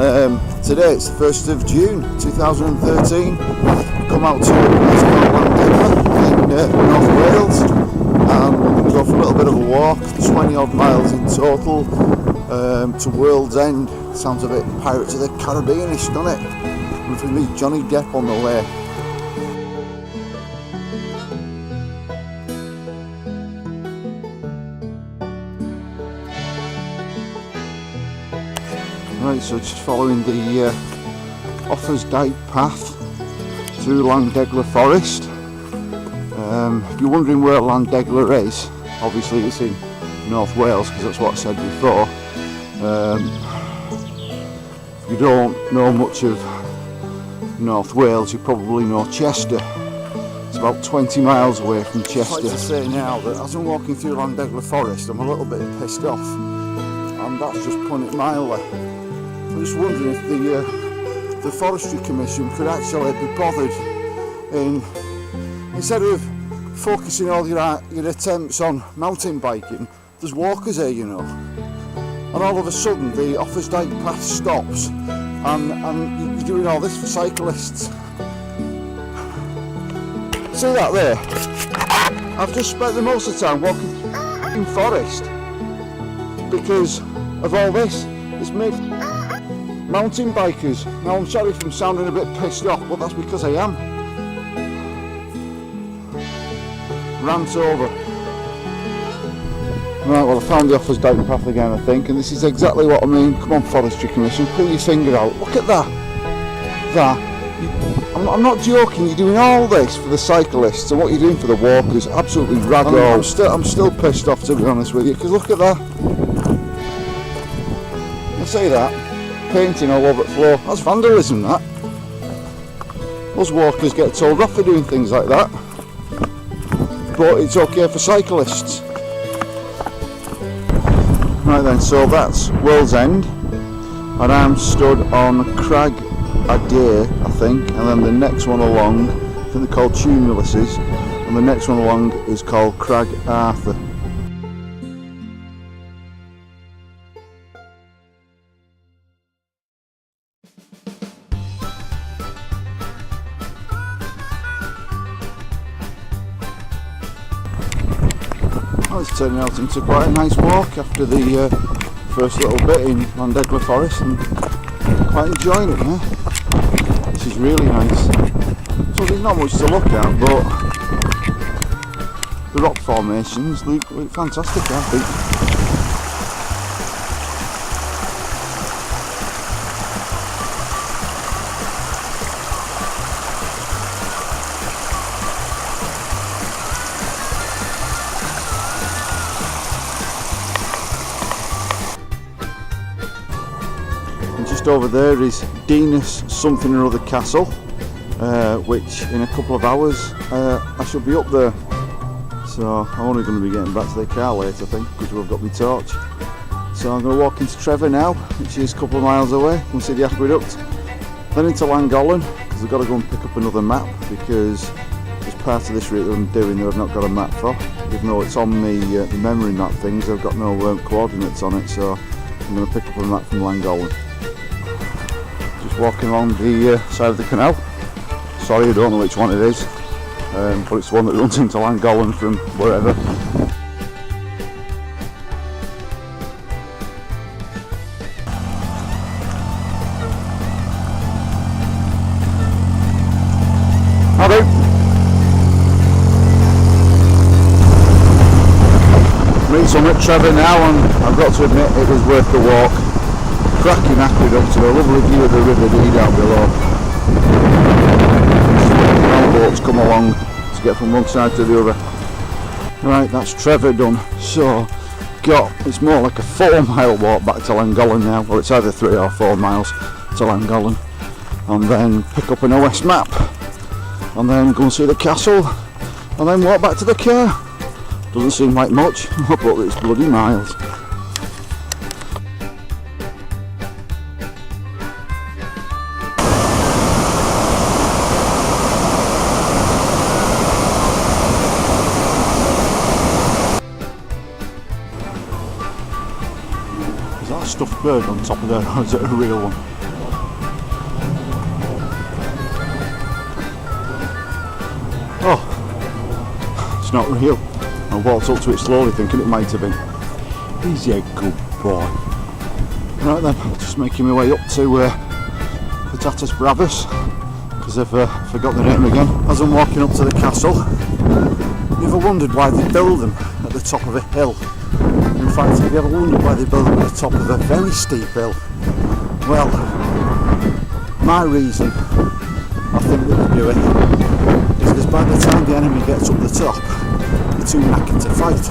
And today it's the 1st of June 2013. Come out to Llangollen in North Wales, and we're going to go for a little bit of a walk, 20 odd miles in total, to World's End. Sounds a bit Pirates of the Caribbean-ish, doesn't it? And if we meet Johnny Depp on the way. Right, so just following the Offa's Dyke path through Llandegla forest. If you're wondering where Llandegla is, obviously it's in North Wales, because that's what I said before. If you don't know much of North Wales, you probably know Chester. It's about 20 miles away from Chester. I'd like to say now that as I'm walking through Llandegla forest, I'm a little bit pissed off, and that's just putting it mildly. I'm just wondering if the Forestry Commission could actually be bothered in, instead of focusing all your attempts on mountain biking, there's walkers here, you know. And all of a sudden the Offa's Dyke path stops and you're doing all this for cyclists. See that there? I've just spent the most of the time walking in forest because of all this. It's made mountain bikers. Now I'm sorry if I'm sounding a bit pissed off, but that's because I am. Rant over. Right, well I found the Offa's Dyke path again, I think, and this is exactly what I mean. Come on, Forestry Commission, pull your finger out. Look at that. I'm not joking, you're doing all this for the cyclists, and what you're doing for the walkers, absolutely ragdoll. I'm still pissed off, to be honest with you, because look at that. You see that? Painting all over the floor. That's vandalism, that. Those walkers get told off for doing things like that, but it's okay for cyclists. Right then, so that's World's End, and I'm stood on Crag Adair, I think, and then the next one along, I think they're called Tumuluses, and the next one along is called Crag Arthur. Well, it's turning out into quite a nice walk after the first little bit in Llandegla forest, and quite enjoying it, yeah? This is really nice. So there's not much to look at, but the rock formations look fantastic, I think. Just over there is Dinas something or other castle, which in a couple of hours I should be up there. So I'm only going to be getting back to the car later, I think, because we've got my torch. So I'm going to walk into Trevor now, which is a couple of miles away. Come see the aqueduct. Then into Llangollen, because I've got to go and pick up another map, because as part of this route that I'm doing that I've not got a map for, even though it's on the memory map things, I've got no coordinates on it, so I'm going to pick up a map from Llangollen. Walking along the side of the canal. Sorry, I don't know which one it is, but it's the one that runs into Llangollen from wherever. Hello. Reached summit Trevor now, and I've got to admit it was worth the walk. Cracking aqueduct and a lovely view of the River Dee down below. Boats come along to get from one side to the other. Right, that's Trevor done. So it's more like a 4-mile walk back to Llangollen now, or it's either 3 or 4 miles to Llangollen, and then pick up an OS map, and then go and see the castle, and then walk back to the car. Doesn't seem like much, but it's bloody miles. Is that a stuffed bird on top of there, or is it a real one? Oh, it's not real. I walked up to it slowly thinking it might have been. He's a good boy. Right then, I'm just making my way up to Patatas Bravas, because I've forgot the name again. As I'm walking up to the castle, you ever wondered why they build them at the top of a hill? In fact, have you ever wondered why they build them at the top of a very steep hill? Well, my reason I think that they do it is because by the time the enemy gets up the top, they're too knackered to fight.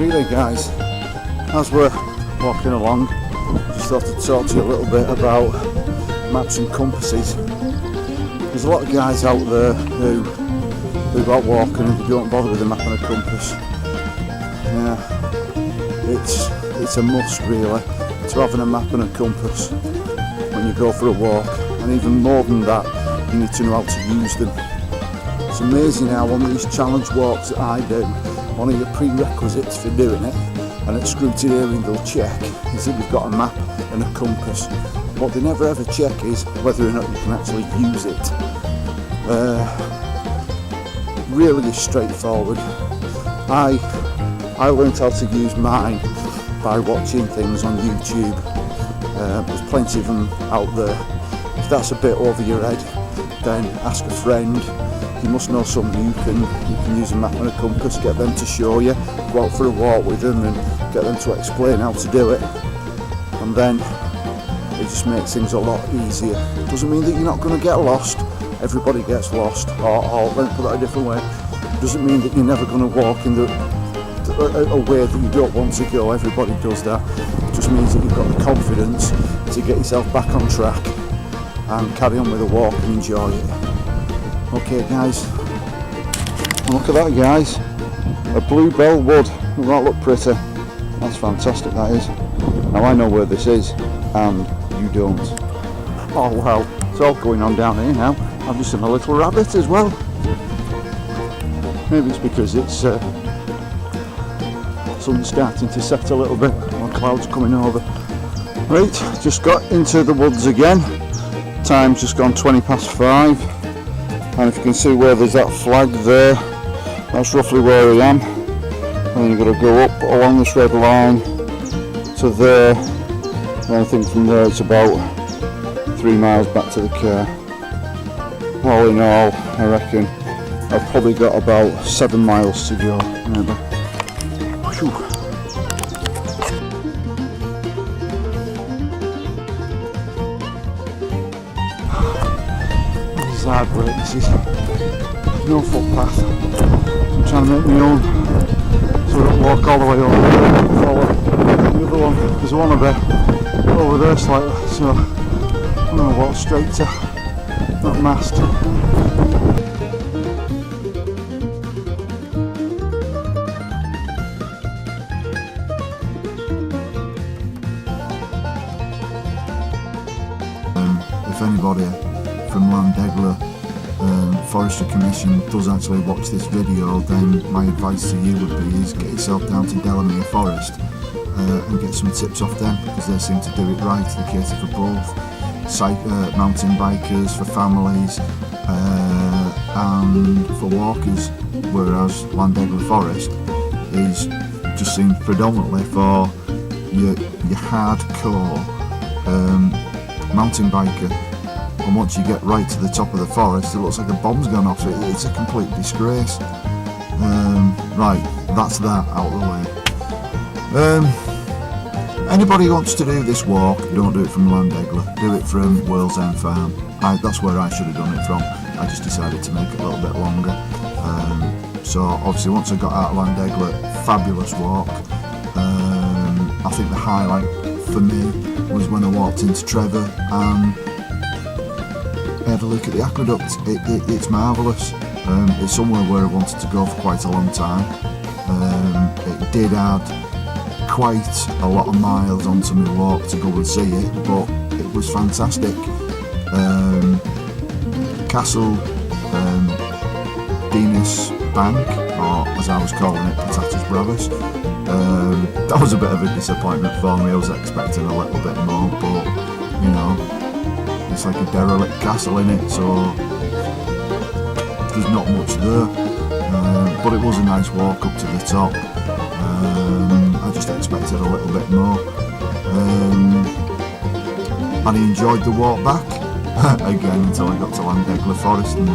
Really guys, as we're walking along, I just thought I'd talk to you a little bit about maps and compasses. There's a lot of guys out there who go out walking and they don't bother with a map and a compass. Yeah, it's a must really to having a map and a compass when you go for a walk, and even more than that, you need to know how to use them. It's amazing how on these challenge walks that I do, one of the prerequisites for doing it, and at scrutineering they'll check, is that you've got a map and a compass. What they never ever check is whether or not you can actually use it. Really straightforward. I learned how to use mine by watching things on YouTube. There's plenty of them out there. If that's a bit over your head, then ask a friend. You must know somebody you can use a map and a compass, get them to show you, go out for a walk with them and get them to explain how to do it, and then it just makes things a lot easier. It doesn't mean that you're not going to get lost. Everybody gets lost, or let me put that a different way, it doesn't mean that you're never going to walk in a way that you don't want to go. Everybody does that. It just means that you've got the confidence to get yourself back on track and carry on with the walk and enjoy it. Okay guys, look at that guys, a bluebell wood. Doesn't that look pretty? That's fantastic, that is. Now I know where this is and you don't. Oh well, it's all going on down here now. I've just seen a little rabbit as well. Maybe it's because it's sun's starting to set a little bit, more clouds coming over. Right, just got into the woods again. Time's just gone 5:20. And if you can see where there's that flag there, that's roughly where I am. And then you've got to go up along this red line to there, and I think from there it's about 3 miles back to the car. All in all, I reckon I've probably got about 7 miles to go, maybe. Whew. side break. This is no footpath. I'm trying to make my own, so I don't walk all the way over there and follow the other one. There's one a bit over there slightly, so I'm going to walk straight to that mast. If anybody from Llandegla Forestry Commission does actually watch this video, then my advice to you would be is get yourself down to Delamere Forest and get some tips off them, because they seem to do it right. They cater for both mountain bikers, for families and for walkers, whereas Llandegla Forest just seems predominantly for your hardcore mountain biker. And once you get right to the top of the forest, it looks like a bomb's gone off. It's a complete disgrace. Right, that's that out of the way. Anybody who wants to do this walk, don't do it from Llandegla, do it from Wales End Farm. That's where I should have done it from. I just decided to make it a little bit longer. So obviously once I got out of Llandegla, fabulous walk. I think the highlight for me was when I walked into Trevor and I had a look at the aqueduct. It's marvellous. It's somewhere where I wanted to go for quite a long time. It did add quite a lot of miles onto my walk to go and see it, but it was fantastic. Castle Dinas Bank, or as I was calling it, Patatas Bravas. That was a bit of a disappointment for me. I was expecting a little bit more, but you know, it's like a derelict castle in it, so there's not much there. But it was a nice walk up to the top. I just expected a little bit more. And I enjoyed the walk back again until I got to Llandegla Forest, and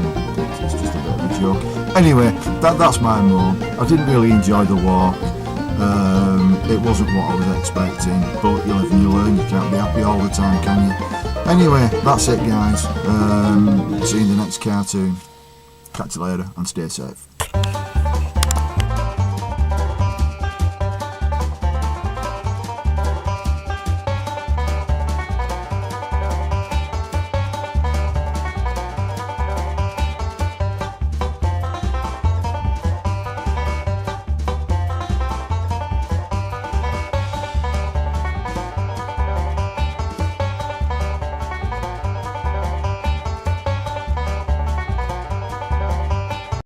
it's just a bit of a joke. Anyway, that's my moan. I didn't really enjoy the walk. It wasn't what I was expecting, but you live and you learn. You can't be happy all the time, can you? Anyway, that's it guys. See you in the next cartoon. Catch you later and stay safe.